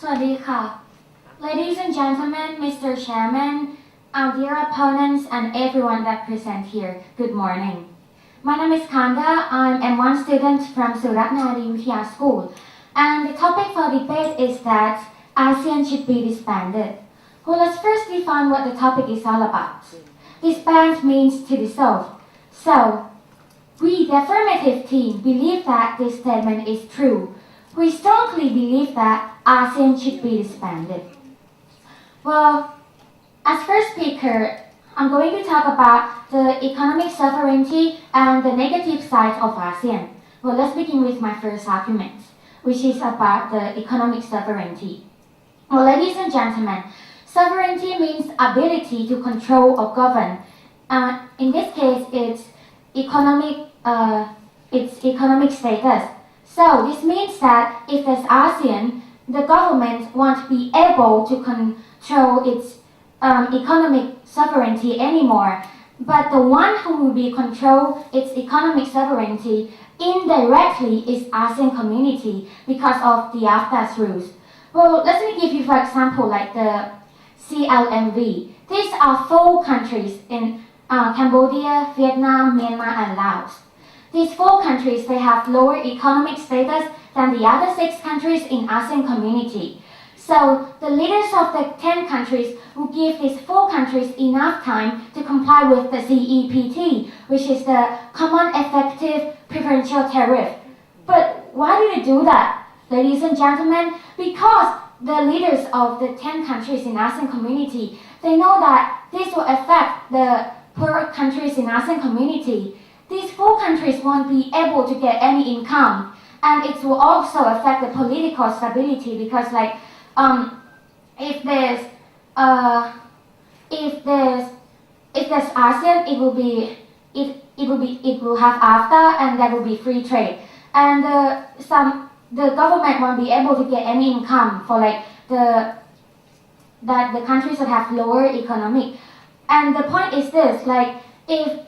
สวัสดีค่ะ Ladies and gentlemen, Mr. Chairman, our dear opponents and everyone that present here, good morning. My name is Kanda. I'm M1 student from Suratnadi Vidya School. And the topic for debate is that ASEAN should be disbanded. Well, let's first define what the topic is all about. Disband means to dissolve. So, we, the affirmative team, believe that this statement is true. We strongly believe that ASEAN should be disbanded. Well, as first speaker, I'm going to talk about the economic sovereignty and the negative side of ASEAN. Well, let's begin with my first argument, which is about the economic sovereignty. Well, ladies and gentlemen, sovereignty means ability to control or govern. In this case, it's economic status. So this means that if there's ASEAN, the government won't be able to control its economic sovereignty anymore. But the one who will be control its economic sovereignty indirectly is ASEAN community because of the AFTA's rules. Well, let me give you for example like the CLMV. These are 4 countries in Cambodia, Vietnam, Myanmar and Laos. These 4 countries, they have lower economic status than the other 6 countries in ASEAN community. So the leaders of the 10 countries will give these 4 countries enough time to comply with the CEPT, which is the Common Effective Preferential Tariff. But why do they do that, ladies and gentlemen? Because the leaders of the 10 countries in ASEAN community, they know that this will affect the poor countries in ASEAN community. These 4 countries won't be able to get any income, and it will also affect the political stability because, like, if there's ASEAN, it will have AFTA, and there will be free trade, and the government won't be able to get any income for like the countries that have lower economic. And the point is this, like, if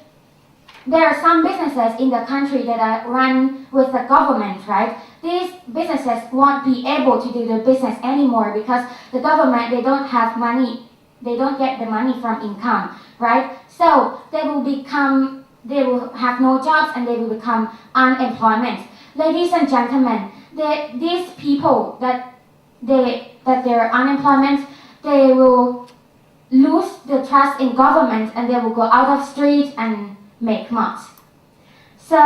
there are some businesses in the country that are run with the government, right? These businesses won't be able to do their business anymore because the government, they don't have money, they don't get the money from income, right? So they will have no jobs and they will become unemployment. Ladies and gentlemen, these people that they're unemployment, they will lose the trust in government and they will go out of street and make mobs. So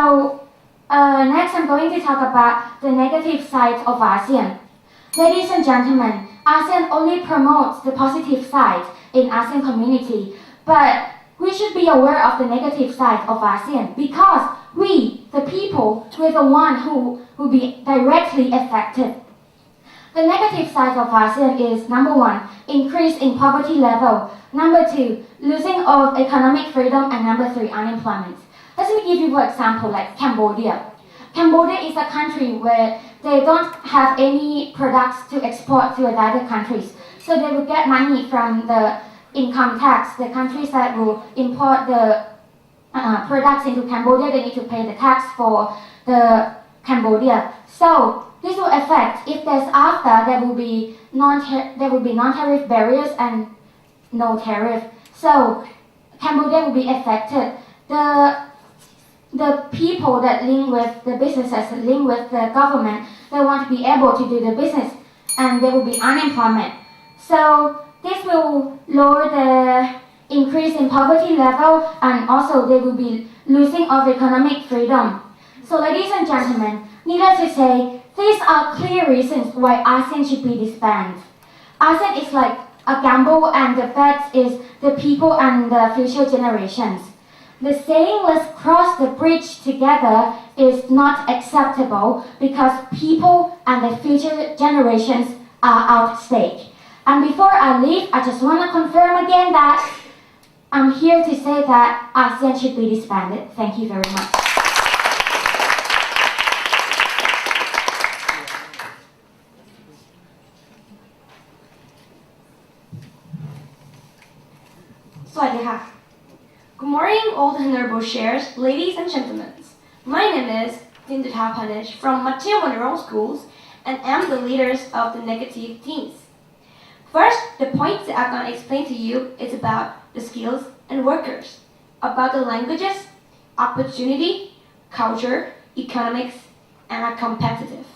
next I'm going to talk about the negative side of ASEAN. Ladies and gentlemen, ASEAN only promotes the positive side in ASEAN community, but we should be aware of the negative side of ASEAN because we, the people, we're the one who will be directly affected. The negative side of ASEAN is number 1, increase in poverty level. Number 2, losing of economic freedom, and number 3, unemployment. Let me give you for example like Cambodia. Cambodia is a country where they don't have any products to export to other countries. So they will get money from the income tax. The countries that will import the products into Cambodia, they need to pay the tax for the Cambodia. So this will affect, if there's AFTA, there will be non-tariff barriers and no tariff. So Cambodia will be affected. The people that link with the businesses, that link with the government, they won't be able to do the business and there will be unemployment. So this will lower the increase in poverty level and also they will be losing of economic freedom. So ladies and gentlemen, needless to say, these are clear reasons why ASEAN should be disbanded. ASEAN is like a gamble and the bet is the people and the future generations. The saying let's cross the bridge together is not acceptable because people and the future generations are at stake. And before I leave, I just want to confirm again that I'm here to say that ASEAN should be disbanded. Thank you very much. Good morning, all the honorable chairs, ladies and gentlemen. My name is Dindita Panish from Mateo Monroe Schools, and am the leaders of the negative teams. First, the points that I'm going to explain to you is about the skills and workers, about the languages, opportunity, culture, economics, and are competitive.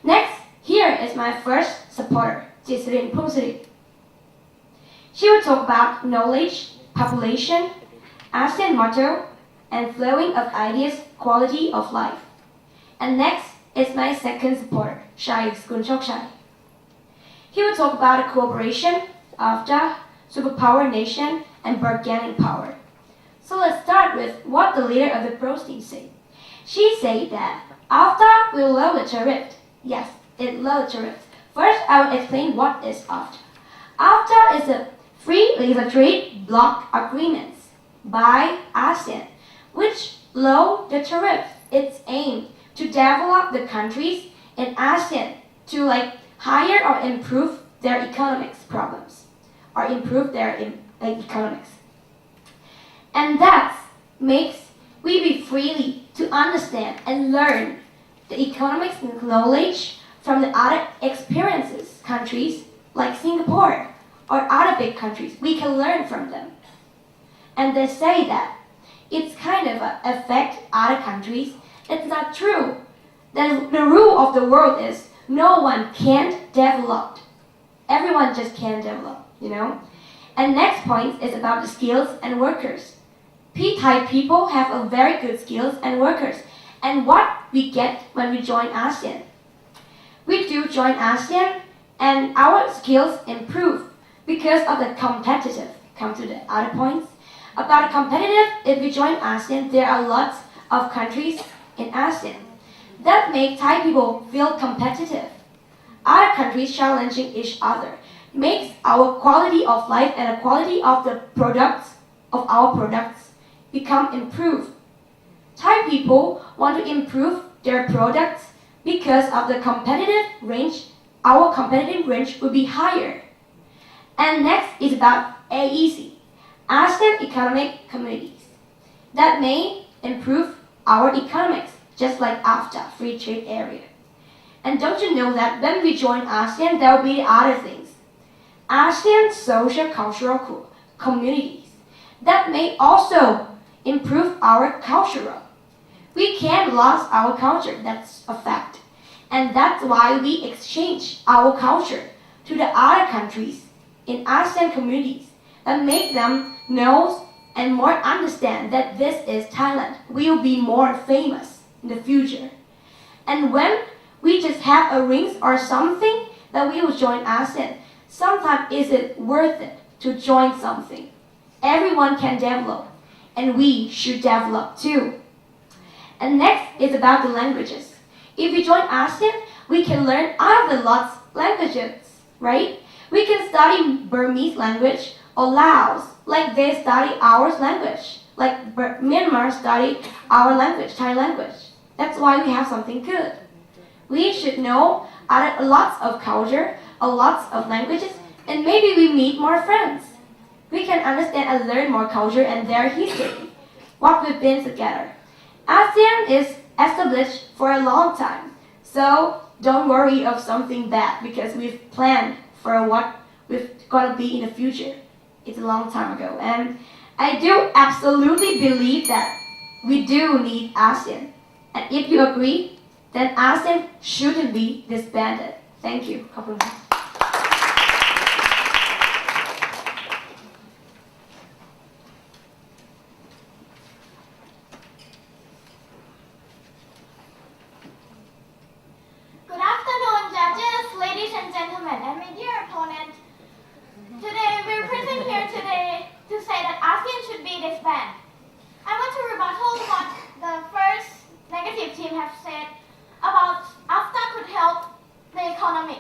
Next, here is my first supporter, Jisrin Pumsiri. She will talk about knowledge, population, ASEAN motto, and flowing of ideas, quality of life. And next is my second supporter, Shai Skunchokshai. He will talk about cooperation, AFTA, superpower nation, and bargaining power. So let's start with what the leader of the pros team said. She said that AFTA will lower tariff. Yes, it lowers tariff. First, I will explain what is AFTA. AFTA is a free trade bloc agreements by ASEAN, which lower the tariff. It's aimed to develop the countries in ASEAN to hire or improve their economics problems or improve their economics. And that makes we be freely to understand and learn the economics knowledge from the other experiences countries like Singapore or other big countries. We can learn from them. And they say that it's kind of affect other countries. It's not true. The rule of the world is no one can develop. Everyone just can develop, And next point is about the skills and workers. P-type people have a very good skills and workers. And what we get when we join ASEAN. We do join ASEAN and our skills improve because of the competitive. Come to the other points. About competitive, if we join ASEAN, there are lots of countries in ASEAN that make Thai people feel competitive. Other countries challenging each other makes our quality of life and the quality of the products of our products become improved. Thai people want to improve their products because of the competitive range. Our competitive range will be higher. And next is about AEC, ASEAN Economic Communities, that may improve our economics, just like AFTA, Free Trade Area. And don't you know that when we join ASEAN, there will be other things. ASEAN Social Cultural Communities, that may also improve our cultural. We can't lose our culture, that's a fact. And that's why we exchange our culture to the other countries in ASEAN communities that make them know and more understand that this is Thailand. We will be more famous in the future. And when we just have a rings or something that we will join ASEAN, sometimes is it worth it to join something? Everyone can develop, and we should develop too. And next is about the languages. If we join ASEAN, we can learn other lots languages, right? We can study Burmese language or Laos, like they study our language, like Myanmar study our language, Thai language. That's why we have something good. We should know lots of culture, lots of languages, and maybe we meet more friends. We can understand and learn more culture and their history, what we've been together. ASEAN is established for a long time, so don't worry of something bad because we've planned for what we're gonna be in the future. It's a long time ago, and I do absolutely believe that we do need ASEAN. And if you agree, then ASEAN shouldn't be disbanded. Thank you. ขอบคุณค่ะ Good afternoon, judges, ladies and gentlemen, and my dear opponent. Today, we're present here today to say that ASEAN should be disbanded. I want to rebuttal what the first negative team have said about AFTA could help the economy.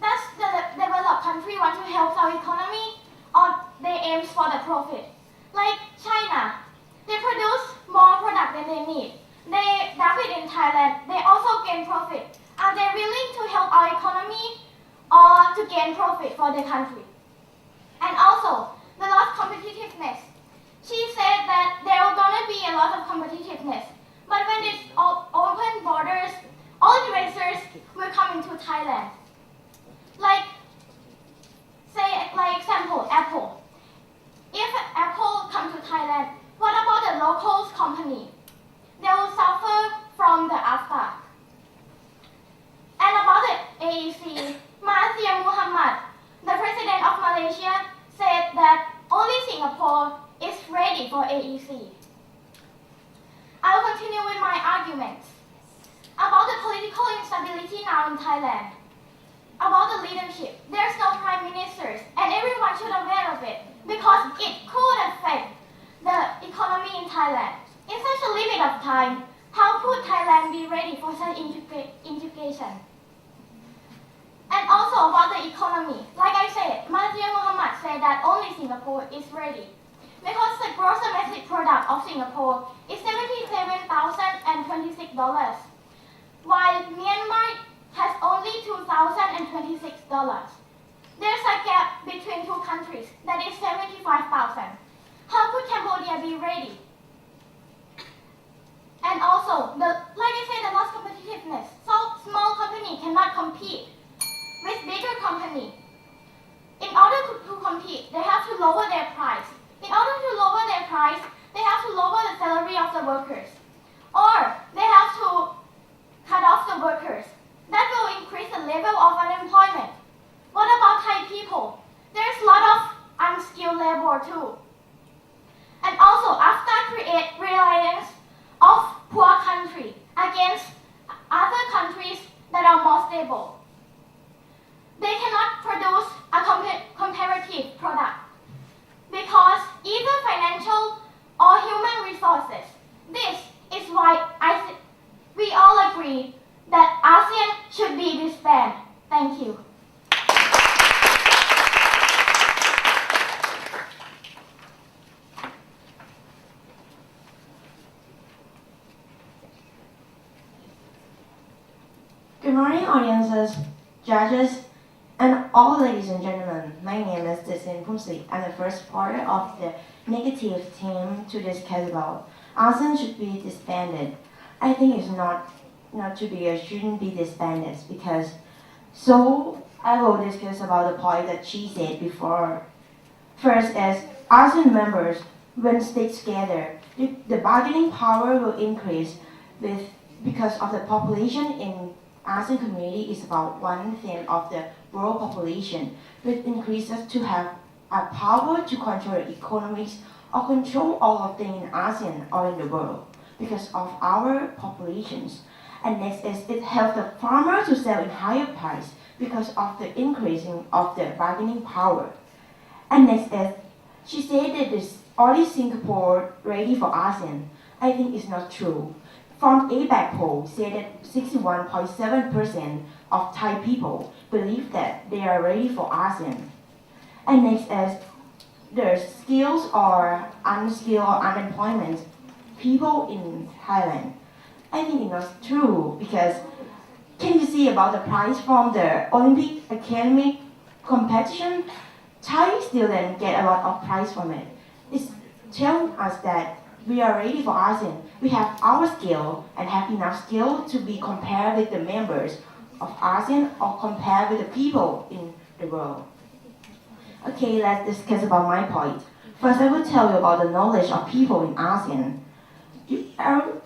Does the developed country want to help our economy, or they aim for the profit? Like China, they produce more product than they need. They dump it in Thailand. They also gain profit. Are they willing to help our economy or to gain profit for the country? And also, the lost competitiveness. She said that there are gonna be a lot of competitiveness. But when it's open borders, all erasers Thailand. Like, say, like example, Apple. If Apple come to Thailand, what about the local company? They will suffer from the AFTA. And about the AEC, Mahathir Mohamad, the president of Malaysia, said that only Singapore is ready for AEC. I will continue with my arguments. About the political instability now in Thailand. About the leadership, there's no prime ministers, and everyone should be aware of it, because it could affect the economy in Thailand. In such a limit of time, how could Thailand be ready for such integration? And also about the economy, like I said, Mahathir Mohamad said that only Singapore is ready. Because the gross domestic product of Singapore is $77,026, while Myanmar has only $2,026. There's a gap between two countries that is 75,000. How could Cambodia be ready? And also, like I said, the lost competitiveness. So small company cannot compete with bigger company. In order to compete, they have to lower their price. In order to lower their price, they have to lower the salary of the workers. Or they have to cut off the workers. That will increase the level of unemployment. What about Thai people? There's a lot of unskilled labor too. And also, AFTA create reliance of poor country against other countries that are more stable. They cannot produce a comparative product because either financial or human resources. This is why we all agree that ASEAN should be disbanded. Thank you. Good morning, audiences, judges, and all ladies and gentlemen. My name is Desin Pumsi. I'm the first part of the negative team to discuss about ASEAN should be disbanded. I think it's not to be or shouldn't be disbanded because I will discuss about the point that she said before. First, as ASEAN members, when stick together, the bargaining power will increase because of the population in ASEAN community is about 1/10 of the world population, which increases to have a power to control economies or control all of things in ASEAN or in the world because of our populations. And next is it helps the farmer to sell in higher price because of the increasing of the bargaining power. And next is she said that this only Singapore ready for ASEAN. I think it's not true. From ABAC poll said that 61.7% of Thai people believe that they are ready for ASEAN. And next is the skills or unskilled or unemployment people in Thailand. I think it's not true because can you see about the prize from the Olympic academic competition? Thai students get a lot of prize from it. It's telling us that we are ready for ASEAN. We have our skill and have enough skill to be compared with the members of ASEAN or compared with the people in the world. Okay, let's discuss about my point. First, I will tell you about the knowledge of people in ASEAN.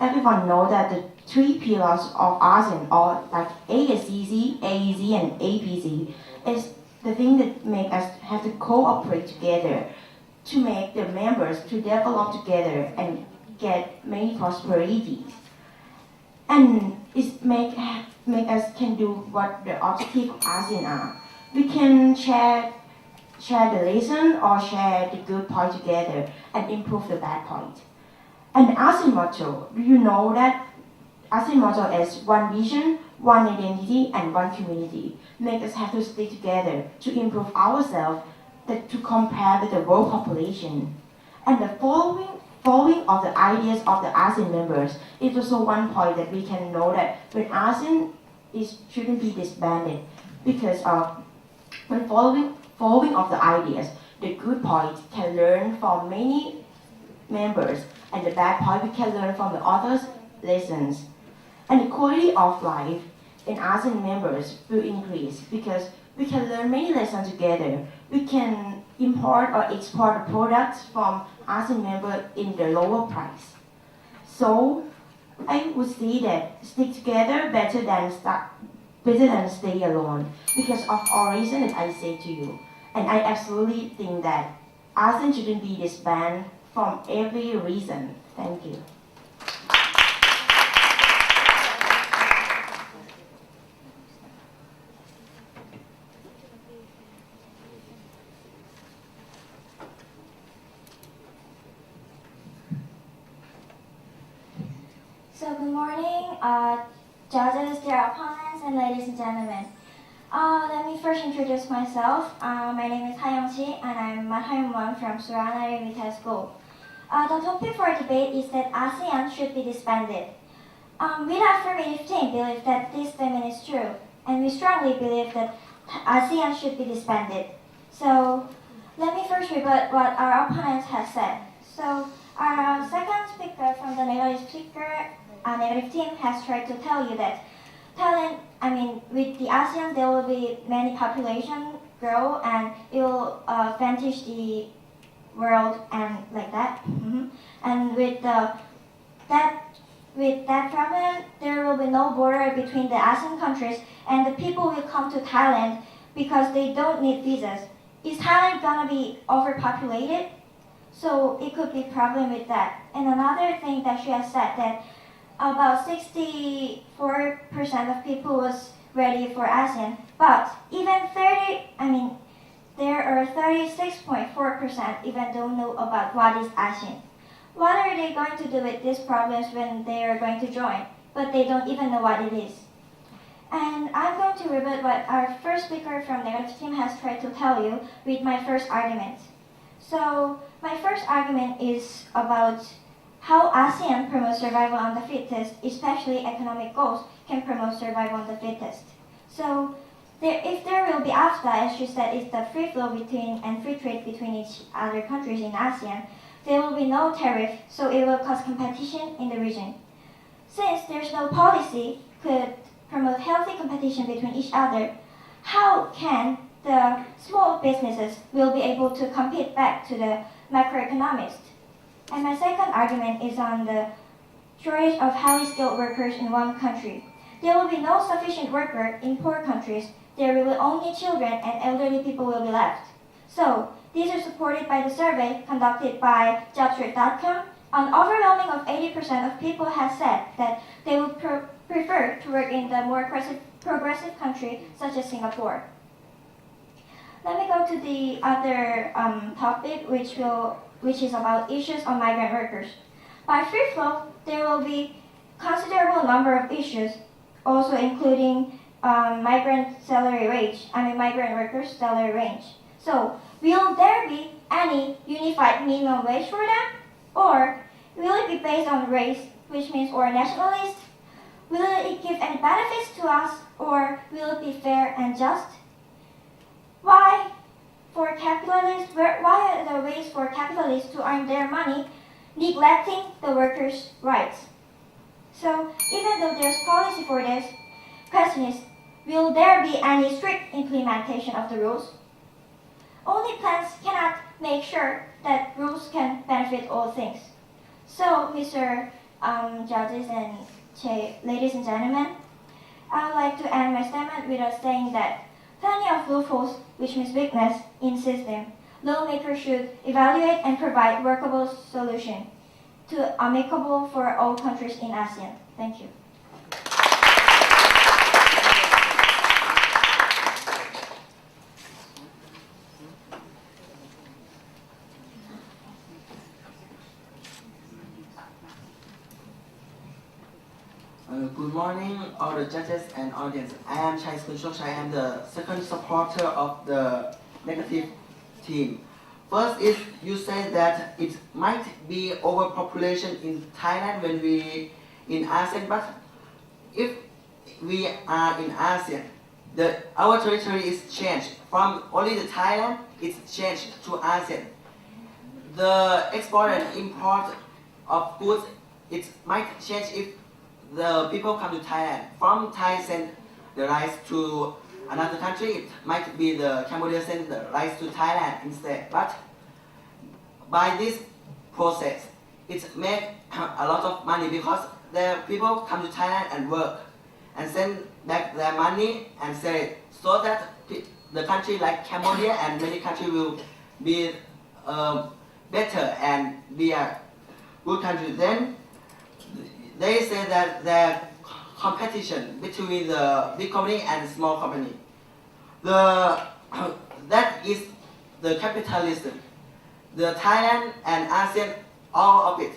Everyone knows that the three pillars of ASEAN, or like ASEC, AEZ, and APC, is the thing that make us have to cooperate together to make the members to develop together and get many prosperities. And it make us can do what the objective of ASEAN are. We can share the lesson or share the good point together and improve the bad point. And the ASEAN motto, do you know that ASEAN motto is one vision, one identity, and one community. Make us have to stick together to improve ourselves, to compare with the world population. And the following of the ideas of the ASEAN members is also one point that we can know that when ASEAN shouldn't be disbanded because of when following of the ideas, the good point can learn from many members, and the bad point we can learn from the others' lessons. And the quality of life in ASEAN members will increase because we can learn many lessons together. We can import or export products from ASEAN members in the lower price. So I would say that stick together better than stay alone because of all reasons that I say to you. And I absolutely think that ASEAN shouldn't be disbanded from every reason. Thank you. So good morning, judges, dear opponents, and ladies and gentlemen. Let me first introduce myself. My name is Thayom and I'm Madhyam 1 from Suranare Retail School. The topic for debate is that ASEAN should be disbanded. We the affirmative team believe that this statement is true, and we strongly believe that ASEAN should be disbanded. So let me first rebut what our opponents have said. So our second speaker from the negative team has tried to tell you that Thailand, with the ASEAN, there will be many population grow and it will vanquish the world and like that. And with that problem, there will be no border between the ASEAN countries and the people will come to Thailand because they don't need visas. Is Thailand gonna be overpopulated? So it could be a problem with that. And another thing that she has said that about 64% of people was ready for ASEAN, but even there are 36.4% even don't know about what is ASEAN. What are they going to do with these problems when they are going to join, but they don't even know what it is? And I'm going to rebut what our first speaker from the negative team has tried to tell you with my first argument. So my first argument is about how ASEAN promotes survival on the fittest, especially economic goals can promote survival on the fittest. So if there will be AFTA, as she said, is the free flow between and free trade between each other countries in ASEAN, there will be no tariff, so it will cause competition in the region. Since there's no policy could promote healthy competition between each other, how can the small businesses will be able to compete back to the macroeconomists? And my second argument is on the shortage of highly skilled workers in one country. There will be no sufficient worker in poor countries. There will be only children and elderly people will be left. So these are supported by the survey conducted by Jobstreet.com. An overwhelming of 80% of people have said that they would prefer to work in the more progressive country such as Singapore. Let me go to the other topic, which is about issues on migrant workers. By free flow, there will be considerable number of issues, also including migrant workers' salary range. So, will there be any unified minimum wage for them? Or will it be based on race, which means or nationalist? Will it give any benefits to us, or will it be fair and just? Why are the ways for capitalists to earn their money neglecting the workers' rights? So even though there's policy for this, question is, will there be any strict implementation of the rules? Only plans cannot make sure that rules can benefit all things. So, Mr. Judges and ladies and gentlemen, I would like to end my statement with saying that plenty of loopholes, which means weakness in system, lawmakers should evaluate and provide workable solution to amicable for all countries in ASEAN. Thank you. Good morning, all the judges and audience. I am Chai Kunshok. I am the second supporter of the negative team. First is you say that it might be overpopulation in Thailand when we in ASEAN, but if we are in ASEAN, our territory is changed from only the Thailand. It's changed to ASEAN. The export and import of goods it might change if the people come to Thailand from the rice to another country. It might be the Cambodia send the rice to Thailand instead. But by this process, it make a lot of money because the people come to Thailand and work and send back their money and sell it, so that the country like Cambodia and many countries will be better and be a good country. Then they say that the competition between the big company and small company, that is the capitalism. The Thailand and ASEAN, all of it,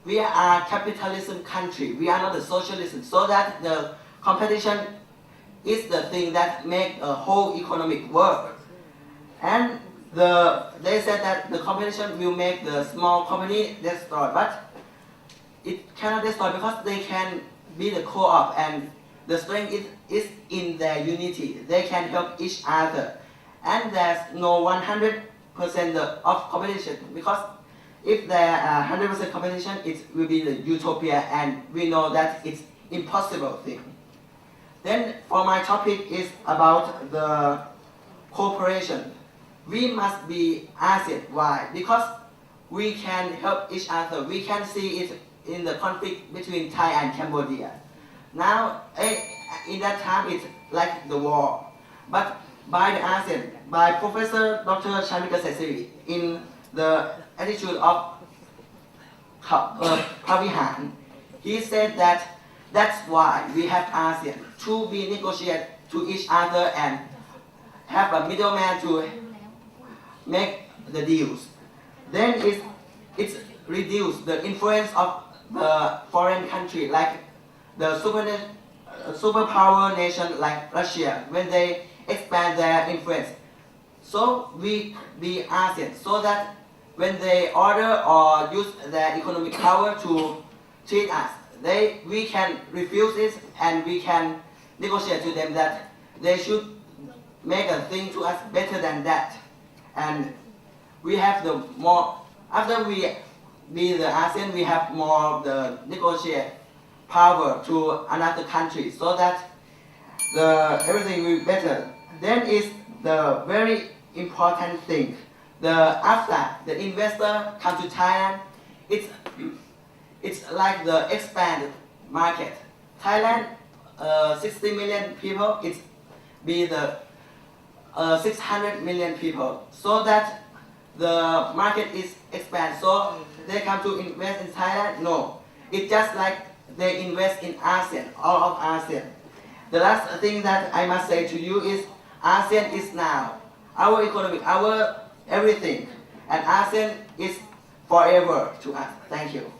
we are capitalism country. We are not a socialism. So that the competition is the thing that make a whole economic work. And they said that the competition will make the small company destroy, but it cannot destroy because they can be the co-op, and the strength is in their unity. They can help each other, and there's no 100% of competition, because if there are 100% competition, it will be the utopia, and we know that it's impossible thing. Then for my topic is about the cooperation. We must be ASEAN. Why? Because we can help each other. We can see it in the conflict between Thai and Cambodia. Now, in that time, it's like the war. But by the ASEAN, by Professor Dr. Charmika Sesiri, in the attitude of Pravihan, he said that that's why we have ASEAN, to be negotiate to each other and have a middleman to make the deals. Then it's reduce the influence of the foreign country, like the superpower nation like Russia, when they expand their influence. So we be ASEAN, so that when they order or use their economic power to treat us, we can refuse it, and we can negotiate to them that they should make a thing to us better than that. And we have the more, after we be the ASEAN, we have more of the negotiate power to another country, so that everything will be better. Then is the very important thing. After the investor come to Thailand, it's like the expanded market. Thailand, 60 million people, it's be the 600 million people, so that the market is expand. So they come to invest in Thailand? No, it's just like they invest in ASEAN, all of ASEAN. The last thing that I must say to you is ASEAN is now our economy, our everything, and ASEAN is forever to us. Thank you.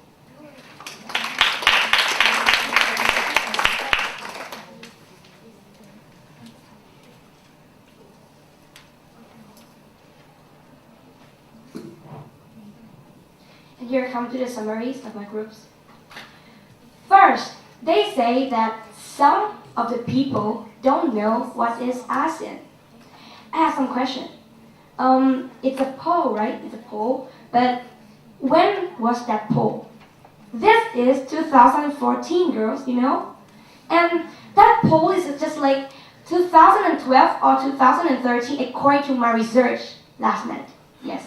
And here come to the summaries of my groups. First, they say that some of the people don't know what is ASEAN. I have some question. It's a poll, right? It's a poll. But when was that poll? This is 2014, girls, you know? And that poll is just like 2012 or 2013 according to my research last night. Yes.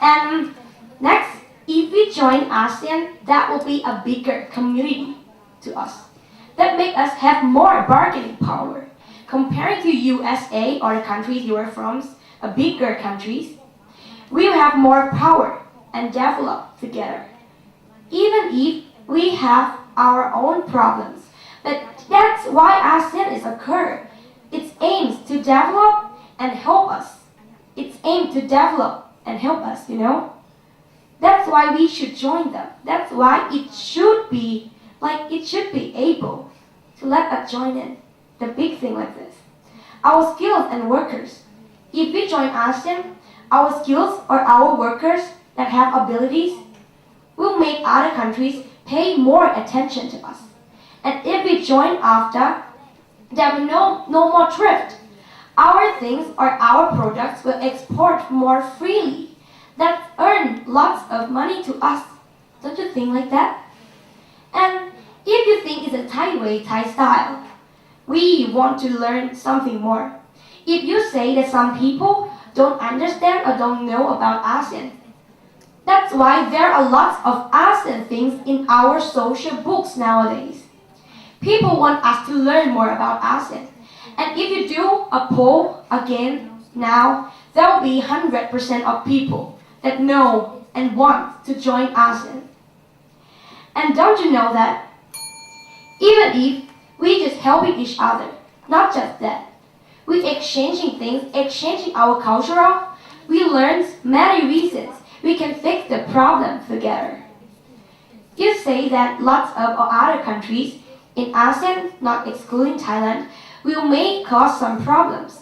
And next, if we join ASEAN, that will be a bigger community to us. That make us have more bargaining power. Comparing to USA or the countries you are from, a bigger countries, we will have more power and develop together. Even if we have our own problems. But that's why ASEAN is occurred. It aims to develop and help us. It's aimed to develop and help us, you know? That's why we should join them. That's why it should be able to let us join in. The big thing like this. Our skills and workers. If we join ASEAN, our skills or our workers that have abilities will make other countries pay more attention to us. And if we join after, there will be no more thrift. Our things or our products will export more freely. That earn lots of money to us. Don't you think like that? And if you think it's a Thai way, Thai style, we want to learn something more. If you say that some people don't understand or don't know about ASEAN, that's why there are lots of ASEAN things in our social books nowadays. People want us to learn more about ASEAN. And if you do a poll again now, there will be 100% of people that know and want to join ASEAN. And don't you know that even if we just helping each other, not just that, we exchanging things, exchanging our cultural, we learn many reasons we can fix the problem together. You say that lots of other countries in ASEAN, not excluding Thailand, will may cause some problems.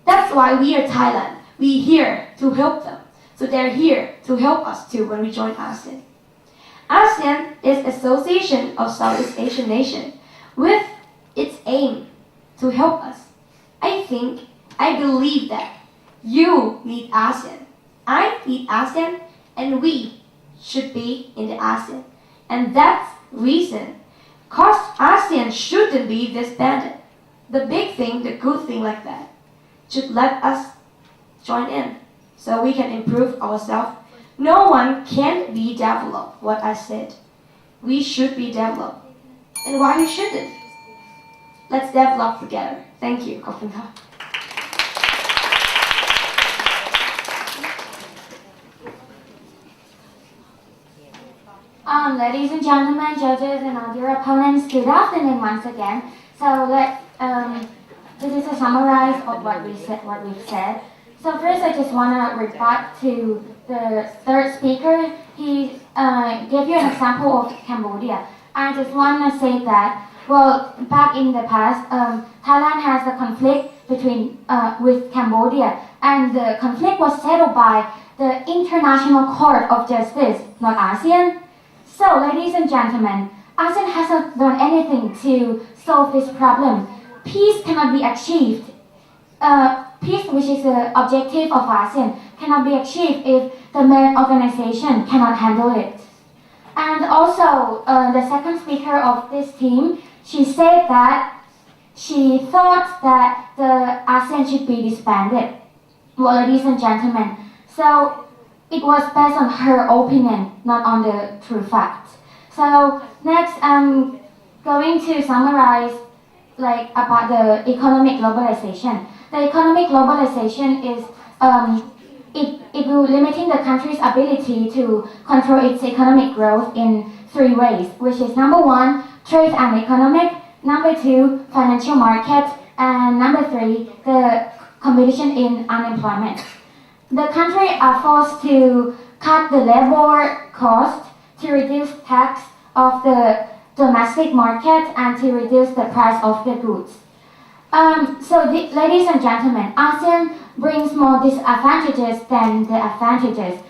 That's why we are Thailand. We here to help them. So they're here to help us too when we join ASEAN. ASEAN is Association of Southeast Asian Nations with its aim to help us. I believe that you need ASEAN. I need ASEAN, and we should be in the ASEAN. And that's reason, cause ASEAN shouldn't be disbanded. The big thing, the good thing like that, should let us join in so we can improve ourselves. No one can be developed, what I said. We should be developed. And why we shouldn't? Let's develop together. Thank you. ขอบคุณค่ะ Ladies and gentlemen, judges and all dear opponents, good afternoon once again. So this is a summary of what we've said. So first, I just want to rebut to the third speaker. He gave you an example of Cambodia. I just want to say that, well, back in the past, Thailand has a conflict with Cambodia, and the conflict was settled by the International Court of Justice, not ASEAN. So, ladies and gentlemen, ASEAN hasn't done anything to solve this problem. Peace cannot be achieved. Peace, which is the objective of ASEAN, cannot be achieved if the main organization cannot handle it. And also, the second speaker of this team, she said that she thought that the ASEAN should be disbanded. Well, ladies and gentlemen, so it was based on her opinion, not on the true facts. So next, I'm going to summarize about the economic globalization. The economic globalization is it will limiting the country's ability to control its economic growth in three ways, which is number one, trade and economic, number two, financial market, and number three, the competition in unemployment. The country are forced to cut the labor cost to reduce tax of the domestic market and to reduce the price of the goods. Ladies and gentlemen, ASEAN brings more disadvantages than the advantages.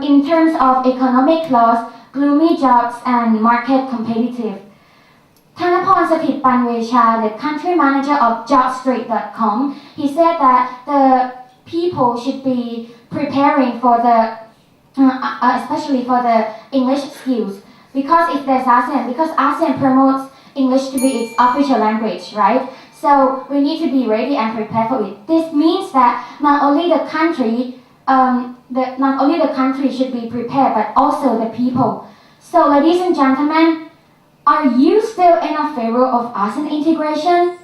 In terms of economic loss, gloomy jobs, and market competitive. Thanaporn Sathit Panwecha, the country manager of JobStreet.com, he said that the people should be preparing for especially for the English skills. Because if there's ASEAN, because ASEAN promotes English to be its official language, right? So we need to be ready and prepared for it. This means that not only the country should be prepared, but also the people. So, ladies and gentlemen, are you still in a favor of ASEAN integration?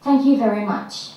Thank you very much.